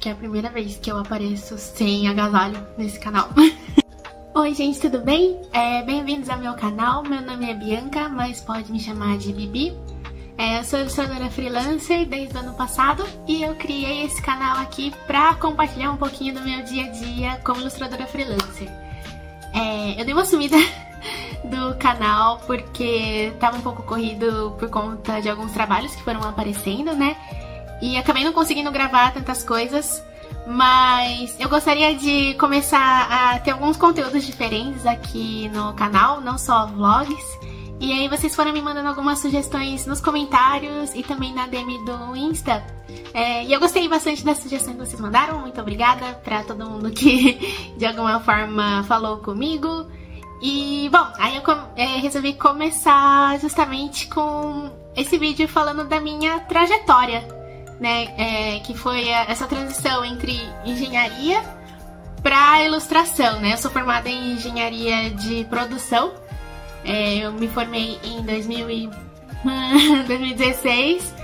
que é a primeira vez que eu apareço sem agasalho nesse canal. Oi gente, tudo bem? Bem-vindos ao meu canal, meu nome é Bianca, mas pode me chamar de Bibi. Eu sou ilustradora freelancer desde o ano passado e eu criei esse canal aqui pra compartilhar um pouquinho do meu dia a dia como ilustradora freelancer. Eu dei uma sumida do canal porque tava um pouco corrido por conta de alguns trabalhos que foram aparecendo, né? E acabei não conseguindo gravar tantas coisas, mas eu gostaria de começar a ter alguns conteúdos diferentes aqui no canal, não só vlogs. E aí vocês foram me mandando algumas sugestões nos comentários e também na DM do Insta. E eu gostei bastante das sugestões que vocês mandaram, muito obrigada pra todo mundo que de alguma forma falou comigo. E bom, aí eu resolvi começar justamente com esse vídeo falando da minha trajetória, né? Que foi essa transição entre engenharia pra ilustração, né? Eu sou formada em engenharia de produção. Eu me formei em 2016,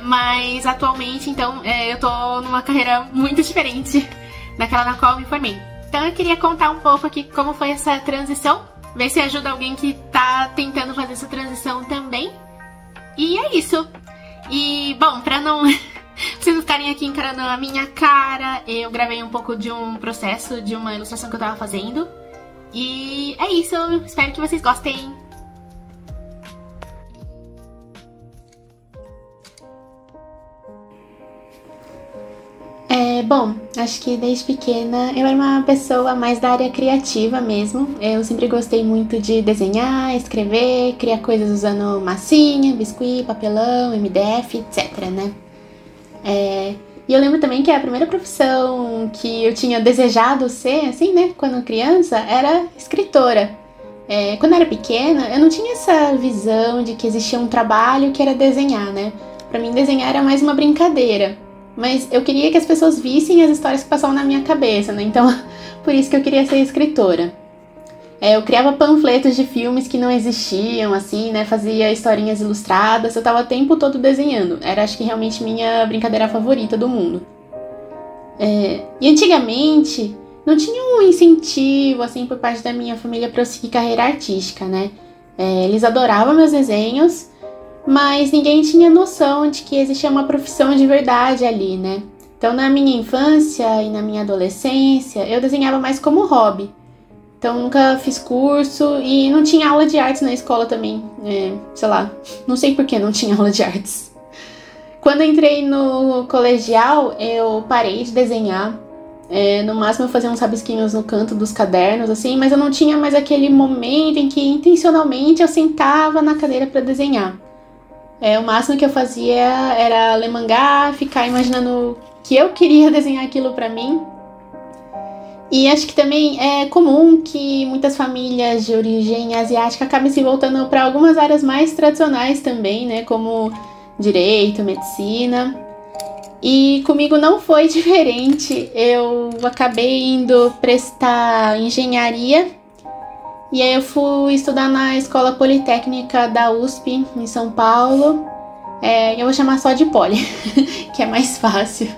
mas atualmente, então, eu tô numa carreira muito diferente daquela na qual eu me formei. Então eu queria contar um pouco aqui como foi essa transição, ver se ajuda alguém que tá tentando fazer essa transição também. E é isso. E, bom, pra não vocês não ficarem aqui encarando a minha cara, eu gravei um pouco de um processo, de uma ilustração que eu tava fazendo. E é isso, espero que vocês gostem. Bom, acho que desde pequena eu era uma pessoa mais da área criativa mesmo. Eu sempre gostei muito de desenhar, escrever, criar coisas usando massinha, biscuit, papelão, MDF, etc, né? E eu lembro também que a primeira profissão que eu tinha desejado ser, assim, né, quando criança, era escritora. Quando eu era pequena, eu não tinha essa visão de que existia um trabalho que era desenhar, né? Pra mim, desenhar era mais uma brincadeira. Mas eu queria que as pessoas vissem as histórias que passavam na minha cabeça, né? Então, por isso que eu queria ser escritora. Eu criava panfletos de filmes que não existiam, assim, né? Fazia historinhas ilustradas, eu tava o tempo todo desenhando. Era, acho que, realmente minha brincadeira favorita do mundo. E antigamente, não tinha um incentivo, assim, por parte da minha família pra eu seguir carreira artística, né? Eles adoravam meus desenhos, mas ninguém tinha noção de que existia uma profissão de verdade ali, né? Então, na minha infância e na minha adolescência, eu desenhava mais como hobby. Então, nunca fiz curso e não tinha aula de artes na escola também. Sei lá, não sei por que não tinha aula de artes. Quando eu entrei no colegial, eu parei de desenhar. No máximo, eu fazia uns rabisquinhos no canto dos cadernos, assim, mas eu não tinha mais aquele momento em que, intencionalmente, eu sentava na cadeira para desenhar. O máximo que eu fazia era ler mangá, ficar imaginando que eu queria desenhar aquilo pra mim. E acho que também é comum que muitas famílias de origem asiática acabem se voltando para algumas áreas mais tradicionais também, né? Como direito, medicina. E comigo não foi diferente. Eu acabei indo prestar engenharia. E aí eu fui estudar na Escola Politécnica da USP, em São Paulo. Eu vou chamar só de Poli, que é mais fácil.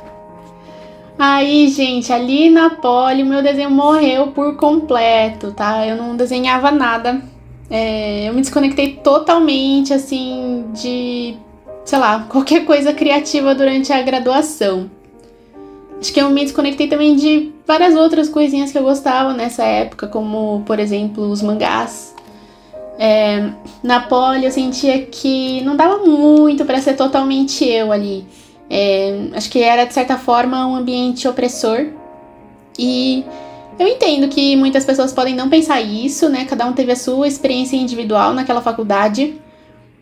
Aí, gente, ali na Poli, o meu desenho morreu por completo, tá? Eu não desenhava nada. Eu me desconectei totalmente, assim, de, sei lá, qualquer coisa criativa durante a graduação. Acho que eu me desconectei também de várias outras coisinhas que eu gostava nessa época, como, por exemplo, os mangás. Na Poli eu sentia que não dava muito pra ser totalmente eu ali. Acho que era, de certa forma, um ambiente opressor. E eu entendo que muitas pessoas podem não pensar isso, né? Cada um teve a sua experiência individual naquela faculdade.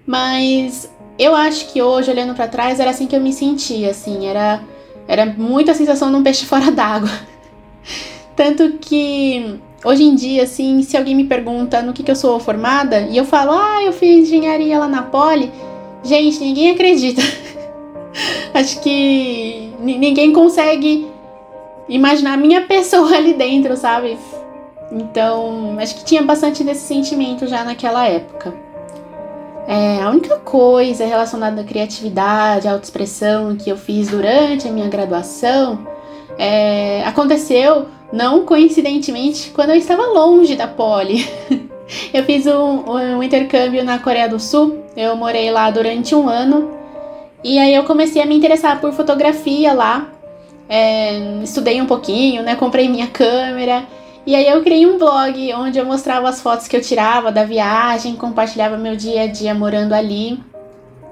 Mas eu acho que hoje, olhando pra trás, era assim que eu me sentia, assim. Era muito a sensação de um peixe fora d'água. Tanto que, hoje em dia, assim, se alguém me pergunta no que eu sou formada, e eu falo, eu fiz engenharia lá na Poli, gente, ninguém acredita. Acho que ninguém consegue imaginar a minha pessoa ali dentro, sabe? Então, acho que tinha bastante desse sentimento já naquela época. A única coisa relacionada à criatividade, à autoexpressão que eu fiz durante a minha graduação aconteceu, não coincidentemente, quando eu estava longe da Poli. Eu fiz um intercâmbio na Coreia do Sul, eu morei lá durante 1 ano, e aí eu comecei a me interessar por fotografia lá, estudei um pouquinho, né, comprei minha câmera, e aí eu criei um blog onde eu mostrava as fotos que eu tirava da viagem, compartilhava meu dia a dia morando ali.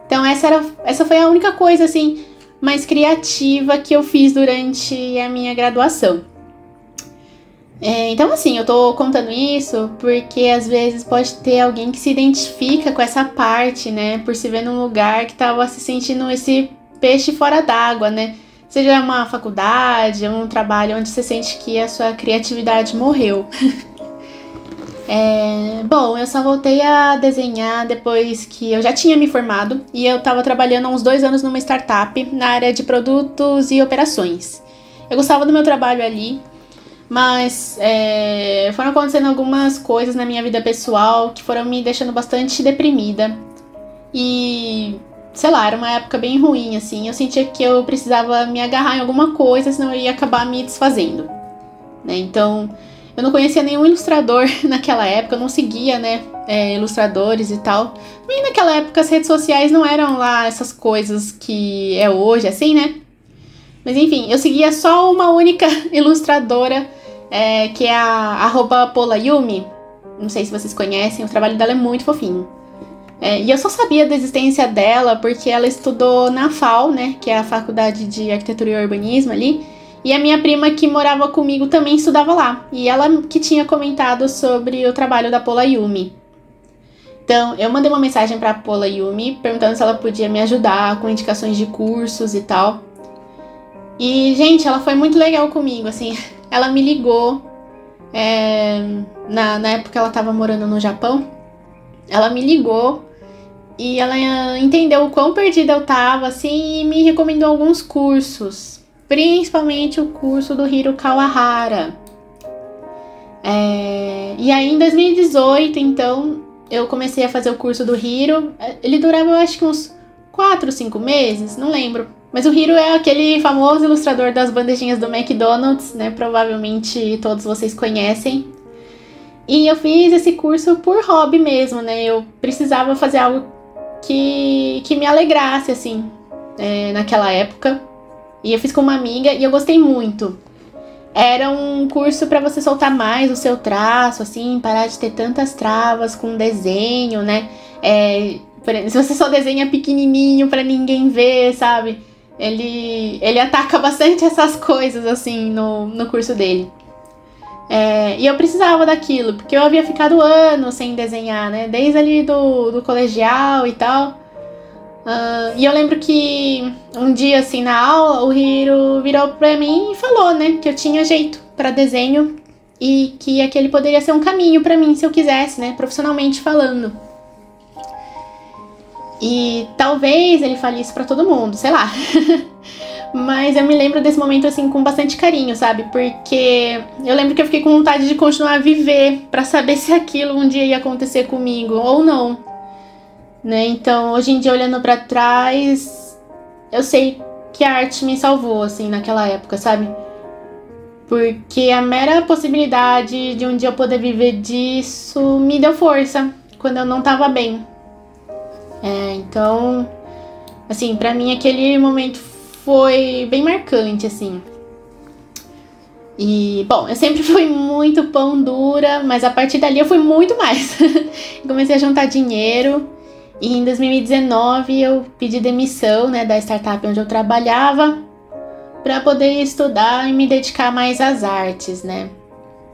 Então essa foi a única coisa, assim, mais criativa que eu fiz durante a minha graduação. Então, assim, eu tô contando isso porque às vezes pode ter alguém que se identifica com essa parte, né? Por se ver num lugar que tava se sentindo esse peixe fora d'água, né? Seja uma faculdade, um trabalho onde você sente que a sua criatividade morreu. Bom, eu só voltei a desenhar depois que eu já tinha me formado e eu tava trabalhando há uns 2 anos numa startup na área de produtos e operações. Eu gostava do meu trabalho ali, mas foram acontecendo algumas coisas na minha vida pessoal que foram me deixando bastante deprimida. E, sei lá, era uma época bem ruim, assim. Eu sentia que eu precisava me agarrar em alguma coisa, senão eu ia acabar me desfazendo, né? Então, eu não conhecia nenhum ilustrador naquela época, eu não seguia, né, ilustradores e tal. E naquela época as redes sociais não eram lá essas coisas que é hoje, assim, né? Mas enfim, eu seguia só uma única ilustradora, que é a @polayumi. Não sei se vocês conhecem, o trabalho dela é muito fofinho. E eu só sabia da existência dela porque ela estudou na FAU, né, que é a Faculdade de Arquitetura e Urbanismo ali. E a minha prima que morava comigo também estudava lá. E ela que tinha comentado sobre o trabalho da Polayumi. Então, eu mandei uma mensagem pra Polayumi perguntando se ela podia me ajudar com indicações de cursos e tal. E, gente, ela foi muito legal comigo, assim. Ela me ligou, na época que ela tava morando no Japão. Ela me ligou e ela entendeu o quão perdida eu tava, assim, e me recomendou alguns cursos. Principalmente o curso do Hiro Kawahara. E aí, em 2018, então, eu comecei a fazer o curso do Hiro. Ele durava, eu acho que uns 4, 5 meses, não lembro. Mas o Hiro é aquele famoso ilustrador das bandejinhas do McDonald's, né? Provavelmente todos vocês conhecem. E eu fiz esse curso por hobby mesmo, né? Eu precisava fazer algo que me alegrasse, assim, naquela época. E eu fiz com uma amiga e eu gostei muito. Era um curso para você soltar mais o seu traço, assim, parar de ter tantas travas com desenho, né? Se você só desenha pequenininho para ninguém ver, sabe? Ele ataca bastante essas coisas, assim, no curso dele. E eu precisava daquilo, porque eu havia ficado anos sem desenhar, né? Desde ali do colegial e tal. E eu lembro que um dia, assim, na aula, o Hiro virou pra mim e falou, né? Que eu tinha jeito pra desenho e que aquele poderia ser um caminho pra mim, se eu quisesse, né? Profissionalmente falando. E talvez ele fale isso pra todo mundo, sei lá. Mas eu me lembro desse momento, assim, com bastante carinho, sabe? Porque eu lembro que eu fiquei com vontade de continuar a viver pra saber se aquilo um dia ia acontecer comigo ou não, né? Então, hoje em dia, olhando pra trás, eu sei que a arte me salvou, assim, naquela época, sabe? Porque a mera possibilidade de um dia eu poder viver disso me deu força quando eu não tava bem. Então, assim, pra mim aquele momento foi bem marcante, assim. E, bom, eu sempre fui muito pão dura, mas a partir dali eu fui muito mais. Comecei a juntar dinheiro e em 2019 eu pedi demissão, né, da startup onde eu trabalhava para poder estudar e me dedicar mais às artes, né.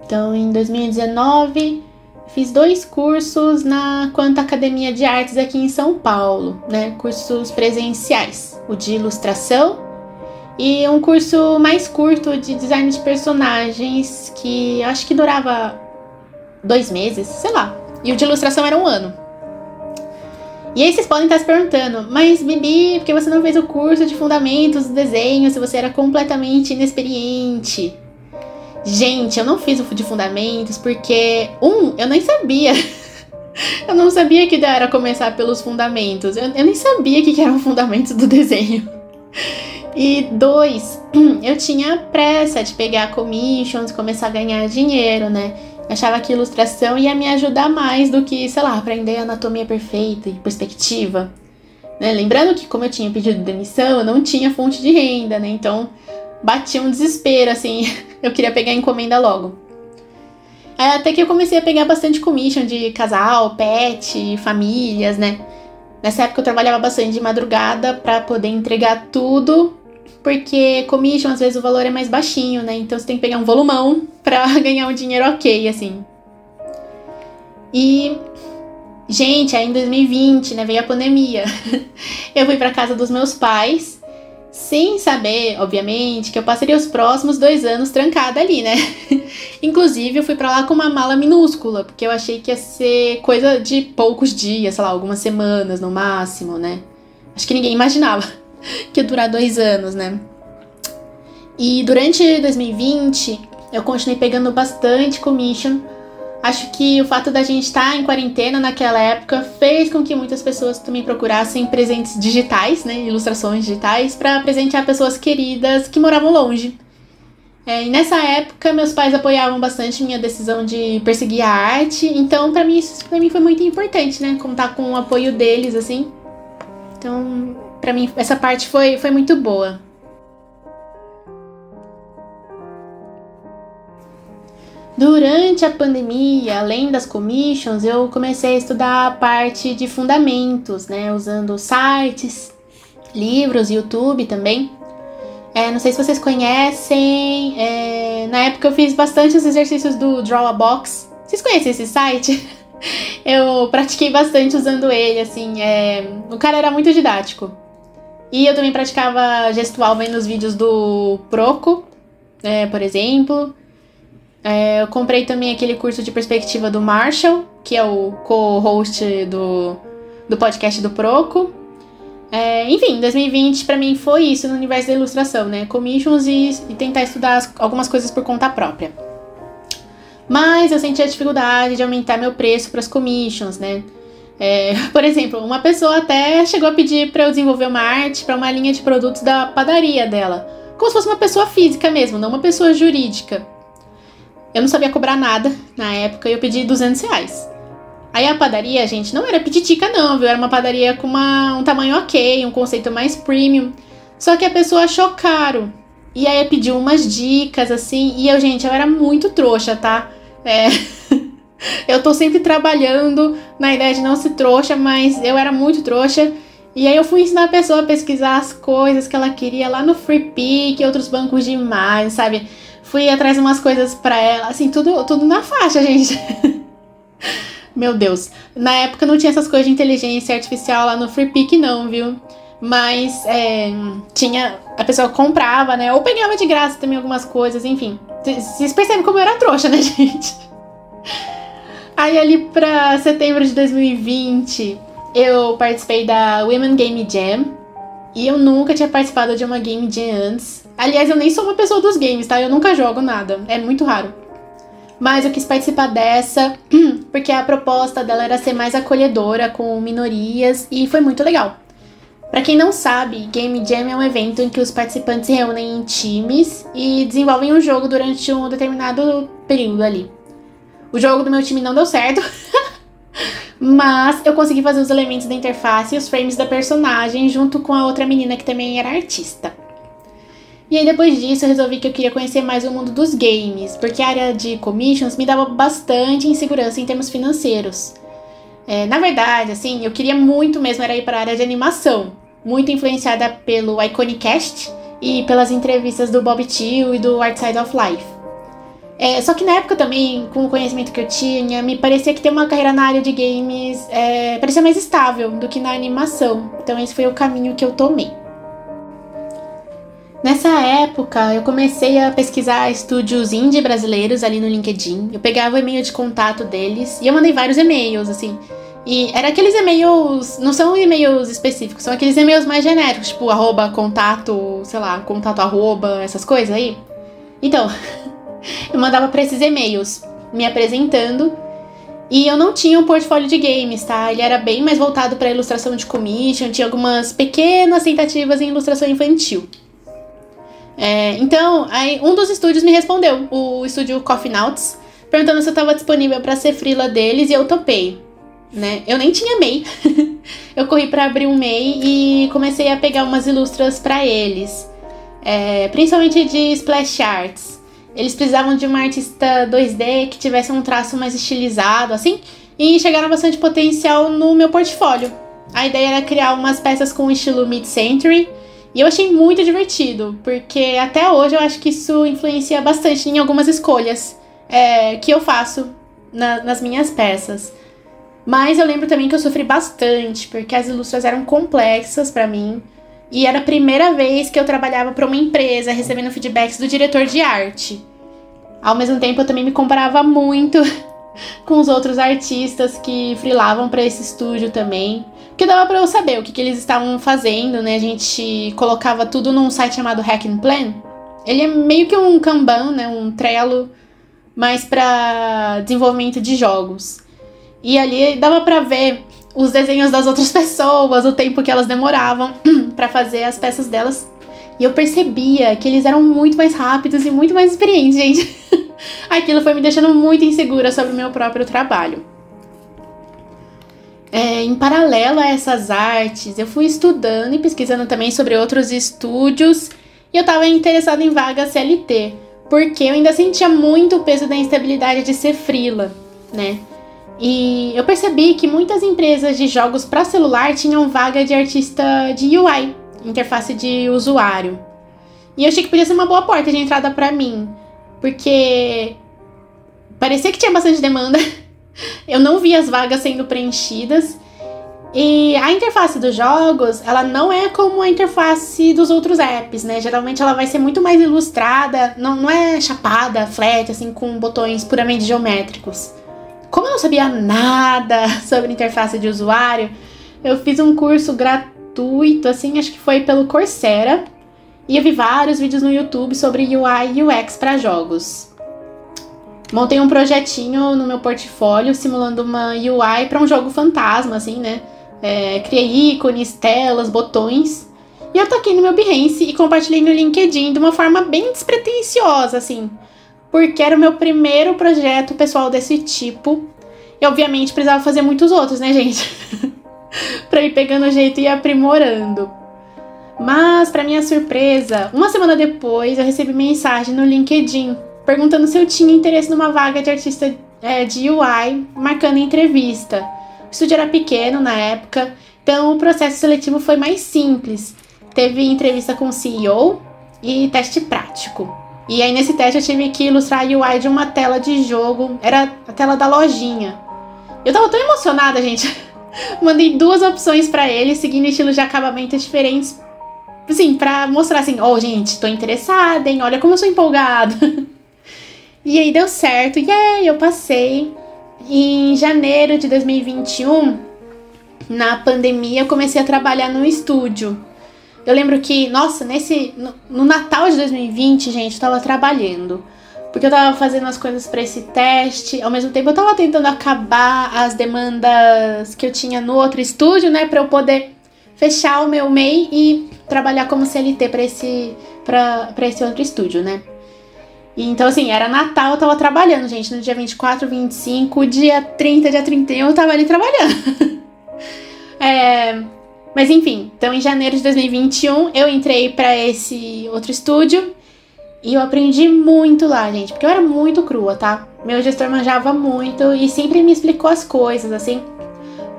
Então, em 2019, fiz 2 cursos na Quanta Academia de Artes aqui em São Paulo, né? Cursos presenciais, o de ilustração e um curso mais curto de design de personagens que acho que durava 2 meses, sei lá. E o de ilustração era 1 ano. E aí vocês podem estar se perguntando, mas Bibi, por que você não fez o curso de fundamentos do desenho se você era completamente inexperiente? Gente, eu não fiz o de fundamentos porque, eu nem sabia Eu não sabia que era começar pelos fundamentos. Eu nem sabia o que eram os fundamentos do desenho. E 2, eu tinha pressa de pegar commissions e começar a ganhar dinheiro, né? Eu achava que ilustração ia me ajudar mais do que, sei lá, aprender anatomia perfeita e perspectiva. Né? Lembrando que, como eu tinha pedido demissão, eu não tinha fonte de renda, né? Então, batia um desespero, assim. Eu queria pegar a encomenda logo. Até que eu comecei a pegar bastante commission de casal, pet, famílias, né? Nessa época eu trabalhava bastante de madrugada pra poder entregar tudo, porque commission, às vezes, o valor é mais baixinho, né? Então você tem que pegar um volumão pra ganhar um dinheiro ok, assim. E, gente, aí em 2020, né, veio a pandemia. Eu fui pra casa dos meus pais, sem saber, obviamente, que eu passaria os próximos 2 anos trancada ali, né? Inclusive, eu fui pra lá com uma mala minúscula, porque eu achei que ia ser coisa de poucos dias, sei lá, algumas semanas no máximo, né? Acho que ninguém imaginava que ia durar 2 anos, né? E durante 2020, eu continuei pegando bastante commission. Acho que o fato da gente estar em quarentena naquela época fez com que muitas pessoas também procurassem presentes digitais, né, ilustrações digitais, para presentear pessoas queridas que moravam longe. E nessa época, meus pais apoiavam bastante minha decisão de perseguir a arte, então para mim isso foi muito importante, né, contar com o apoio deles, assim. Então, para mim, essa parte foi muito boa. Durante a pandemia, além das commissions, eu comecei a estudar a parte de fundamentos, né? Usando sites, livros, YouTube também. Não sei se vocês conhecem, na época eu fiz bastante os exercícios do Draw a Box. Vocês conhecem esse site? Eu pratiquei bastante usando ele, assim, o cara era muito didático. E eu também praticava gestual vendo os vídeos do Proco, por exemplo. Eu comprei também aquele curso de perspectiva do Marshall, que é o co-host do podcast do Proco. Enfim, 2020 pra mim foi isso no universo da ilustração, né? Commissions e tentar estudar algumas coisas por conta própria. Mas eu senti a dificuldade de aumentar meu preço para as commissions, né? Por exemplo, uma pessoa até chegou a pedir para eu desenvolver uma arte para uma linha de produtos da padaria dela. Como se fosse uma pessoa física mesmo, não uma pessoa jurídica. Eu não sabia cobrar nada na época e eu pedi R$200. Aí a padaria, gente, não era pititica não, viu? Era uma padaria com um tamanho ok, um conceito mais premium. Só que a pessoa achou caro. E aí pediu umas dicas, assim, e eu era muito trouxa, tá? Eu tô sempre trabalhando na ideia de não ser trouxa, mas eu era muito trouxa. E aí eu fui ensinar a pessoa a pesquisar as coisas que ela queria lá no Freepik e outros bancos de imagem, sabe? Fui atrás de umas coisas pra ela, assim, tudo na faixa, gente. Meu Deus. Na época não tinha essas coisas de inteligência artificial lá no Freepik não, viu? Mas tinha... A pessoa comprava, né? Ou pegava de graça também algumas coisas, enfim. Vocês percebem como eu era trouxa, né, gente? Aí ali pra setembro de 2020, eu participei da Women Game Jam. E eu nunca tinha participado de uma Game Jam antes. Aliás, eu nem sou uma pessoa dos games, tá? Eu nunca jogo nada. É muito raro. Mas eu quis participar dessa porque a proposta dela era ser mais acolhedora com minorias e foi muito legal. Pra quem não sabe, Game Jam é um evento em que os participantes se reúnem em times e desenvolvem um jogo durante um determinado período ali. O jogo do meu time não deu certo, mas eu consegui fazer os elementos da interface e os frames da personagem junto com a outra menina que também era artista. E aí depois disso eu resolvi que eu queria conhecer mais o mundo dos games, porque a área de commissions me dava bastante insegurança em termos financeiros. Na verdade, assim, eu queria muito mesmo era ir para a área de animação, muito influenciada pelo Iconicast e pelas entrevistas do Bob Thiel e do Art Side of Life. Só que na época também, com o conhecimento que eu tinha, me parecia que ter uma carreira na área de games parecia mais estável do que na animação. Então esse foi o caminho que eu tomei. Nessa época, eu comecei a pesquisar estúdios indie brasileiros ali no LinkedIn. Eu pegava o e-mail de contato deles e eu mandei vários e-mails, assim. E eram aqueles e-mails, não são e-mails específicos, são aqueles e-mails mais genéricos, tipo contato, sei lá, contato essas coisas aí. Então, eu mandava para esses e-mails me apresentando E eu não tinha um portfólio de games, tá? Ele era bem mais voltado para ilustração de commission, tinha algumas pequenas tentativas em ilustração infantil. Então, aí um dos estúdios me respondeu, o estúdio Coffee Nauts, perguntando se eu estava disponível para ser freela deles, e eu topei, né? Eu nem tinha MEI. Eu corri para abrir um MEI e comecei a pegar umas ilustras para eles, principalmente de splash arts. Eles precisavam de uma artista 2D que tivesse um traço mais estilizado, assim, e chegaram bastante potencial no meu portfólio. A ideia era criar umas peças com estilo mid-century, e eu achei muito divertido, porque até hoje eu acho que isso influencia bastante em algumas escolhas que eu faço nas minhas peças. Mas eu lembro também que eu sofri bastante, porque as ilustras eram complexas pra mim, e era a primeira vez que eu trabalhava para uma empresa, recebendo feedbacks do diretor de arte. Ao mesmo tempo, eu também me comparava muito com os outros artistas que freelavam para esse estúdio também. Porque dava para eu saber o que eles estavam fazendo, né? A gente colocava tudo num site chamado Hack and Plan. Ele é meio que um Kanban, né? Um Trello, mas para desenvolvimento de jogos. E ali dava para ver os desenhos das outras pessoas, o tempo que elas demoravam pra fazer as peças delas. E eu percebia que eles eram muito mais rápidos e muito mais experientes, gente. Aquilo foi me deixando muito insegura sobre o meu próprio trabalho. Em paralelo a essas artes, eu fui estudando e pesquisando também sobre outros estúdios. E eu tava interessada em vaga CLT, porque eu ainda sentia muito o peso da instabilidade de ser freela, né? E eu percebi que muitas empresas de jogos para celular tinham vaga de artista de UI, interface de usuário. E eu achei que podia ser uma boa porta de entrada para mim, porque parecia que tinha bastante demanda, eu não via as vagas sendo preenchidas, e a interface dos jogos, ela não é como a interface dos outros apps, né? Geralmente ela vai ser muito mais ilustrada, não é chapada, flat, assim, com botões puramente geométricos. Como eu não sabia nada sobre interface de usuário, eu fiz um curso gratuito, assim, acho que foi pelo Coursera, e eu vi vários vídeos no YouTube sobre UI e UX para jogos. Montei um projetinho no meu portfólio simulando uma UI para um jogo fantasma, assim, né? Criei ícones, telas, botões, e eu taquei no meu Behance e compartilhei no LinkedIn de uma forma bem despretensiosa, assim, porque era o meu primeiro projeto pessoal desse tipo. E obviamente precisava fazer muitos outros, né, gente? Pra ir pegando o jeito e aprimorando. Mas, pra minha surpresa, uma semana depois eu recebi mensagem no LinkedIn perguntando se eu tinha interesse numa vaga de artista de UI, marcando entrevista. O estúdio era pequeno na época, então o processo seletivo foi mais simples. Teve entrevista com o CEO e teste prático. E aí nesse teste eu tive que ilustrar a UI de uma tela de jogo, era a tela da lojinha. Eu tava tão emocionada, gente. Mandei 2 opções pra ele, seguindo estilos de acabamento diferentes. Assim, pra mostrar assim, gente, tô interessada, hein? Olha como eu sou empolgada. E aí deu certo, eu passei. E em janeiro de 2021, na pandemia, eu comecei a trabalhar no estúdio. Eu lembro que, nossa, no Natal de 2020, gente, eu tava trabalhando. Porque eu tava fazendo as coisas pra esse teste. Ao mesmo tempo, eu tava tentando acabar as demandas que eu tinha no outro estúdio, né? Pra eu poder fechar o meu MEI e trabalhar como CLT pra esse outro estúdio, né? E, então, assim, era Natal, eu tava trabalhando, gente. No dia 24, 25, dia 30, dia 31, eu tava ali trabalhando. Mas enfim, então em janeiro de 2021 eu entrei pra esse outro estúdio e eu aprendi muito lá, gente, porque eu era muito crua, tá? Meu gestor manjava muito e sempre me explicou as coisas, assim.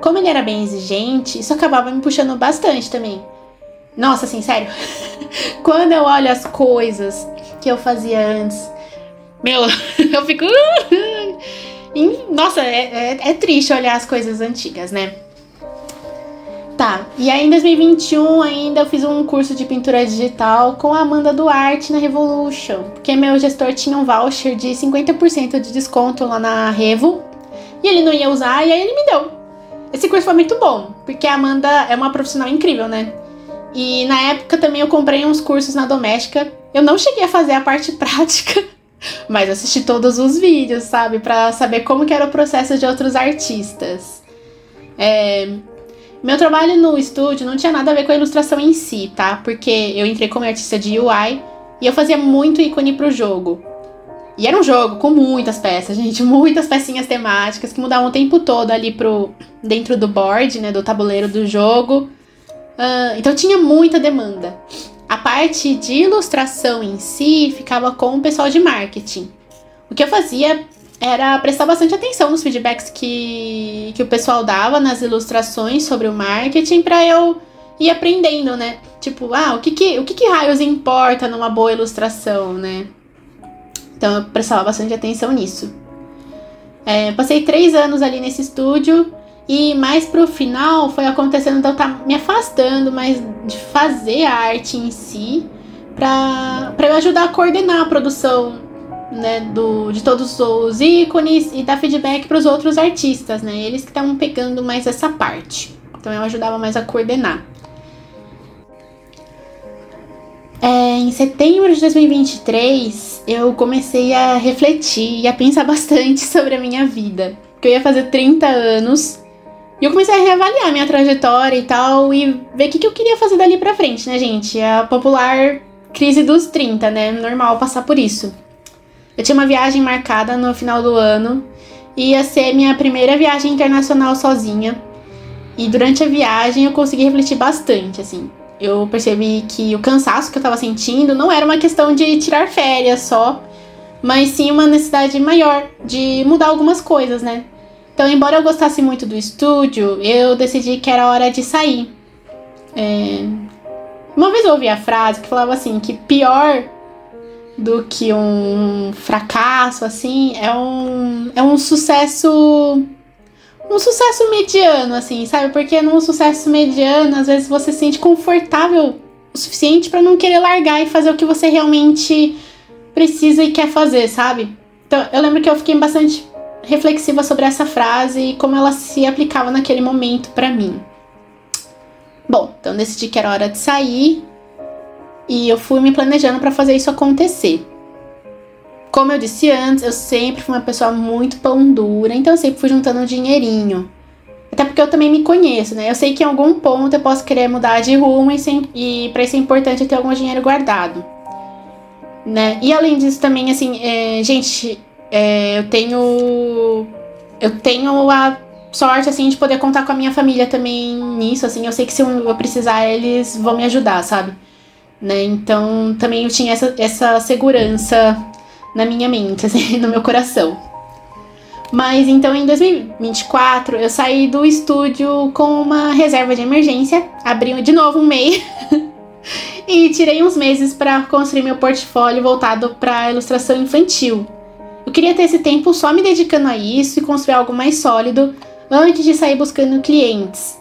Como ele era bem exigente, isso acabava me puxando bastante também. Nossa, assim, sério. Quando eu olho as coisas que eu fazia antes, eu fico... Nossa, é triste olhar as coisas antigas, né? Tá, e aí em 2021 ainda eu fiz um curso de pintura digital com a Amanda Duarte na Revolution, porque meu gestor tinha um voucher de 50% de desconto lá na Revo, e ele não ia usar, e aí ele me deu. Esse curso foi muito bom, porque a Amanda é uma profissional incrível, né? E na época também eu comprei uns cursos na Doméstica, eu não cheguei a fazer a parte prática, Mas assisti todos os vídeos, sabe? Pra saber como que era o processo de outros artistas. Meu trabalho no estúdio não tinha nada a ver com a ilustração em si, tá? Porque eu entrei como artista de UI e eu fazia muito ícone pro jogo. E era um jogo com muitas peças, gente. Muitas pecinhas temáticas que mudavam o tempo todo ali dentro do board, né? Do tabuleiro do jogo. Então tinha muita demanda. A parte de ilustração em si ficava com o pessoal de marketing. O que eu fazia era prestar bastante atenção nos feedbacks que o pessoal dava nas ilustrações sobre o marketing pra eu ir aprendendo, né? Tipo, o que raios importa numa boa ilustração, né? Então eu prestava bastante atenção nisso. Passei 3 anos ali nesse estúdio e mais pro final foi acontecendo de eu estar me afastando mais de fazer a arte em si pra eu ajudar a coordenar a produção, né, de todos os ícones e dar feedback para os outros artistas, né? Eles que estavam pegando mais essa parte. Então eu ajudava mais a coordenar. Em setembro de 2023, eu comecei a refletir e a pensar bastante sobre a minha vida. Porque eu ia fazer 30 anos e eu comecei a reavaliar minha trajetória e tal e ver o que eu queria fazer dali pra frente, né, gente? A popular crise dos 30, né? Normal passar por isso. Eu tinha uma viagem marcada no final do ano e ia ser minha primeira viagem internacional sozinha. E durante a viagem eu consegui refletir bastante, assim. Eu percebi que o cansaço que eu tava sentindo não era uma questão de tirar férias só, mas sim uma necessidade maior de mudar algumas coisas, né? Então, embora eu gostasse muito do estúdio, eu decidi que era hora de sair. Uma vez eu ouvi a frase que falava assim, que pior do que um fracasso, assim, é um sucesso mediano, assim, sabe? Porque num sucesso mediano, às vezes você se sente confortável o suficiente pra não querer largar e fazer o que você realmente precisa e quer fazer, sabe? Então, eu lembro que eu fiquei bastante reflexiva sobre essa frase e como ela se aplicava naquele momento pra mim. Bom, então decidi que era hora de sair e eu fui me planejando pra fazer isso acontecer. Como eu disse antes, eu sempre fui uma pessoa muito pão dura, então eu sempre fui juntando dinheirinho. Até porque eu também me conheço, né? Eu sei que em algum ponto eu posso querer mudar de rumo e pra isso é importante ter algum dinheiro guardado, né? E além disso também, assim, gente, eu tenho a sorte, assim, de poder contar com a minha família também nisso, assim. Eu sei que se eu precisar, eles vão me ajudar, sabe? Né? Então também eu tinha essa segurança na minha mente, assim, no meu coração. Mas então em 2024 eu saí do estúdio com uma reserva de emergência, abri de novo um MEI e tirei uns meses para construir meu portfólio voltado para ilustração infantil. Eu queria ter esse tempo só me dedicando a isso e construir algo mais sólido antes de sair buscando clientes.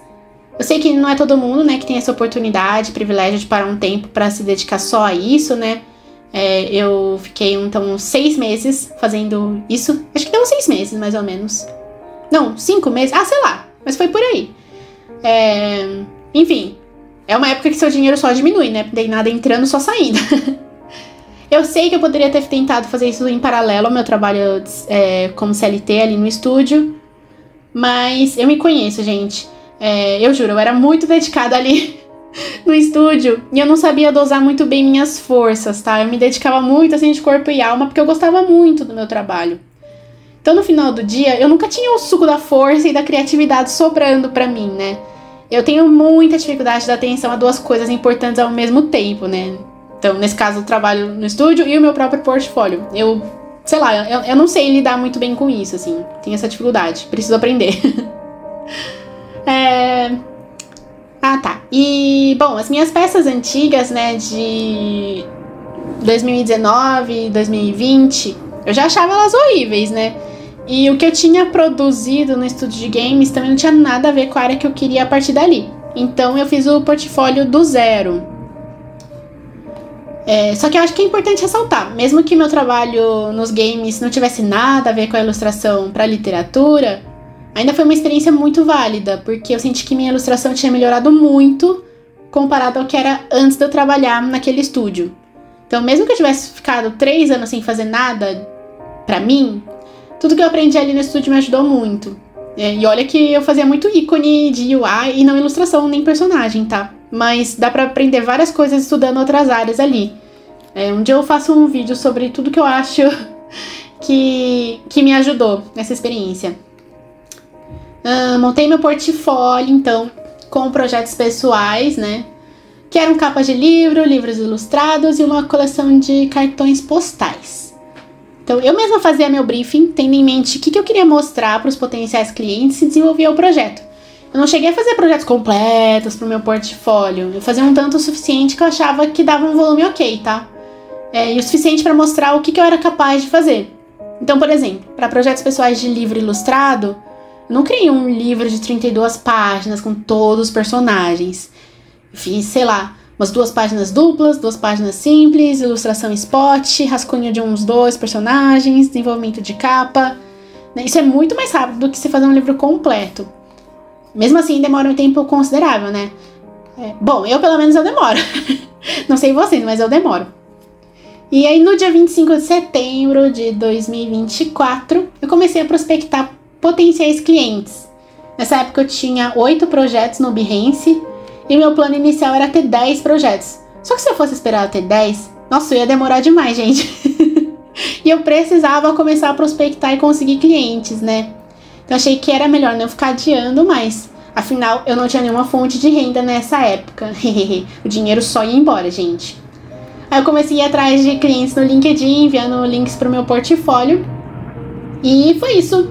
Eu sei que não é todo mundo, né, que tem essa oportunidade, privilégio de parar um tempo para se dedicar só a isso, né? Eu fiquei, então, 6 meses fazendo isso. Acho que deu uns 6 meses, mais ou menos. Não, 5 meses. Sei lá. Mas foi por aí. Enfim, é uma época que seu dinheiro só diminui, né? Não tem nada entrando, só saindo. Eu sei que eu poderia ter tentado fazer isso em paralelo ao meu trabalho como CLT ali no estúdio. Mas eu me conheço, gente. Eu juro, eu era muito dedicada ali no estúdio e eu não sabia dosar muito bem minhas forças, tá? Eu me dedicava muito, assim, de corpo e alma, porque eu gostava muito do meu trabalho. Então, no final do dia, eu nunca tinha o suco da força e da criatividade sobrando pra mim, né? Eu tenho muita dificuldade de dar atenção a 2 coisas importantes ao mesmo tempo, né? Então, nesse caso, o trabalho no estúdio e o meu próprio portfólio. Sei lá, eu não sei lidar muito bem com isso, assim. Tenho essa dificuldade, preciso aprender. Tá. E, bom, as minhas peças antigas, né, de 2019, 2020, eu já achava elas horríveis, né? E o que eu tinha produzido no estúdio de games também não tinha nada a ver com a área que eu queria a partir dali. Então eu fiz o portfólio do zero. Só que eu acho que é importante ressaltar, mesmo que meu trabalho nos games não tivesse nada a ver com a ilustração para literatura, ainda foi uma experiência muito válida, porque eu senti que minha ilustração tinha melhorado muito comparado ao que era antes de eu trabalhar naquele estúdio. Então, mesmo que eu tivesse ficado 3 anos sem fazer nada pra mim, tudo que eu aprendi ali no estúdio me ajudou muito. E olha que eu fazia muito ícone de UI e não ilustração nem personagem, tá? Mas dá pra aprender várias coisas estudando outras áreas ali. Um dia eu faço um vídeo sobre tudo que eu acho que me ajudou nessa experiência. Montei meu portfólio, então, com projetos pessoais, né? Que eram capas de livro, livros ilustrados e uma coleção de cartões postais. Então, eu mesma fazia meu briefing, tendo em mente o que eu queria mostrar para os potenciais clientes e desenvolvia o projeto. Eu não cheguei a fazer projetos completos para o meu portfólio. Eu fazia um tanto o suficiente que eu achava que dava um volume ok, tá? E o suficiente para mostrar o que eu era capaz de fazer. Então, por exemplo, para projetos pessoais de livro ilustrado, eu não criei um livro de 32 páginas com todos os personagens. Fiz, sei lá, umas 2 páginas duplas, 2 páginas simples, ilustração spot, rascunho de uns 2 personagens, desenvolvimento de capa. Isso é muito mais rápido do que você fazer um livro completo. Mesmo assim, demora um tempo considerável, né? Bom, pelo menos eu demoro. Não sei vocês, mas eu demoro. E aí, no dia 25 de setembro de 2024, eu comecei a prospectar potenciais clientes. Nessa época eu tinha 8 projetos no Behance e meu plano inicial era ter 10 projetos. Só que se eu fosse esperar ter 10, nossa, eu ia demorar demais, gente. E eu precisava começar a prospectar e conseguir clientes, né? Então achei que era melhor não ficar adiando mais. Afinal, eu não tinha nenhuma fonte de renda nessa época. O dinheiro só ia embora, gente. Aí eu comecei a ir atrás de clientes no LinkedIn, enviando links pro meu portfólio. E foi isso.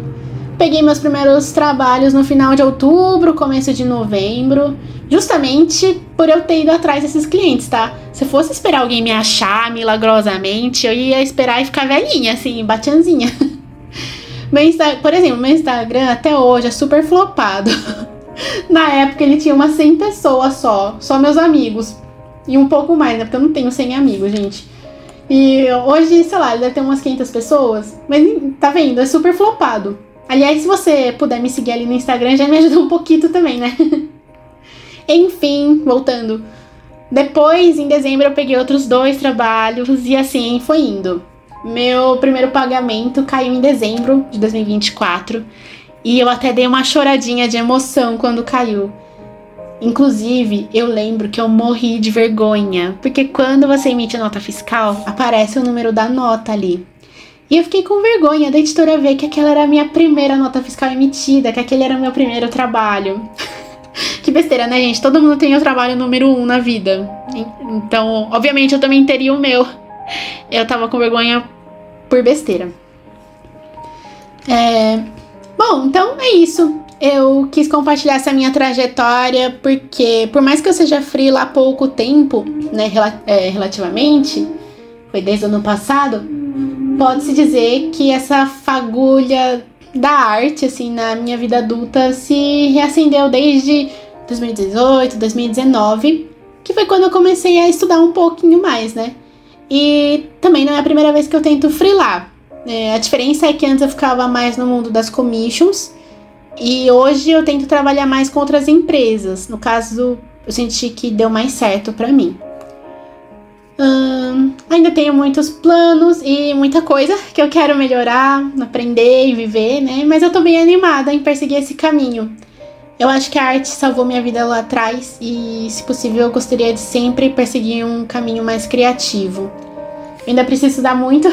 Peguei meus primeiros trabalhos no final de outubro, começo de novembro, justamente por eu ter ido atrás desses clientes, tá? Se eu fosse esperar alguém me achar milagrosamente, eu ia esperar e ficar velhinha, assim, batianzinha. Por exemplo, meu Instagram até hoje é super flopado. Na época ele tinha umas 100 pessoas só meus amigos. E um pouco mais, né? Porque eu não tenho 100 amigos, gente. E hoje, sei lá, ele deve ter umas 500 pessoas. Mas tá vendo? É super flopado. Aliás, se você puder me seguir ali no Instagram, já me ajuda um pouquinho também, né? Enfim, voltando. Depois, em dezembro, eu peguei outros 2 trabalhos e assim foi indo. Meu primeiro pagamento caiu em dezembro de 2024 e eu até dei uma choradinha de emoção quando caiu. Inclusive, eu lembro que eu morri de vergonha, porque quando você emite a nota fiscal, aparece o número da nota ali. E eu fiquei com vergonha da editora ver que aquela era a minha primeira nota fiscal emitida, que aquele era o meu primeiro trabalho. Que besteira, né, gente? Todo mundo tem o trabalho número 1 na vida. Então, obviamente, eu também teria o meu. Eu tava com vergonha por besteira. Bom, então é isso. Eu quis compartilhar essa minha trajetória porque, por mais que eu seja freela há pouco tempo, né, relativamente, foi desde o ano passado, pode-se dizer que essa fagulha da arte, assim, na minha vida adulta se reacendeu desde 2018, 2019, que foi quando eu comecei a estudar um pouquinho mais, né? E também não é a primeira vez que eu tento freelar. A diferença é que antes eu ficava mais no mundo das commissions e hoje eu tento trabalhar mais com outras empresas. No caso, eu senti que deu mais certo pra mim. Ainda tenho muitos planos e muita coisa que eu quero melhorar, aprender e viver, né? Mas eu tô bem animada em perseguir esse caminho. Eu acho que a arte salvou minha vida lá atrás e, se possível, eu gostaria de sempre perseguir um caminho mais criativo. Eu ainda preciso estudar muito.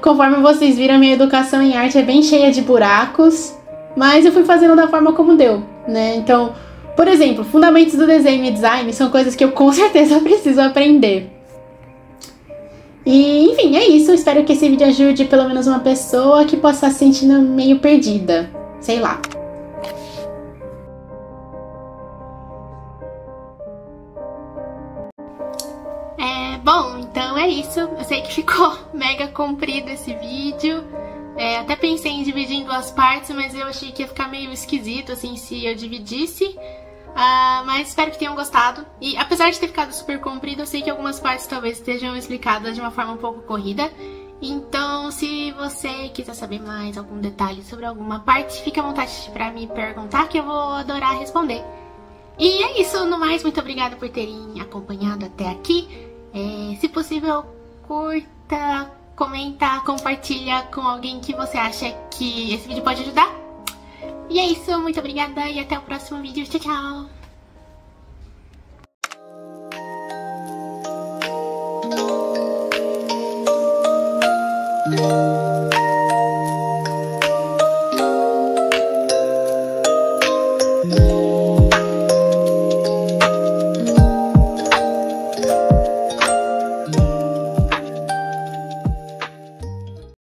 Conforme vocês viram, minha educação em arte é bem cheia de buracos, mas eu fui fazendo da forma como deu, né? Então, por exemplo, fundamentos do desenho e design são coisas que eu com certeza preciso aprender. E, enfim, é isso. Espero que esse vídeo ajude pelo menos uma pessoa que possa estar se sentindo meio perdida. Sei lá. Bom, então é isso. Eu sei que ficou mega comprido esse vídeo. Até pensei em dividir em 2 partes, mas eu achei que ia ficar meio esquisito, assim, se eu dividisse. Mas espero que tenham gostado. E apesar de ter ficado super comprido, eu sei que algumas partes talvez estejam explicadas de uma forma um pouco corrida. Então, se você quiser saber mais algum detalhe sobre alguma parte, fique à vontade pra me perguntar que eu vou adorar responder. E é isso, no mais, muito obrigada por terem acompanhado até aqui. Se possível, curta, comenta, compartilha com alguém que você acha que esse vídeo pode ajudar. E é isso, muito obrigada e até o próximo vídeo. Tchau, tchau!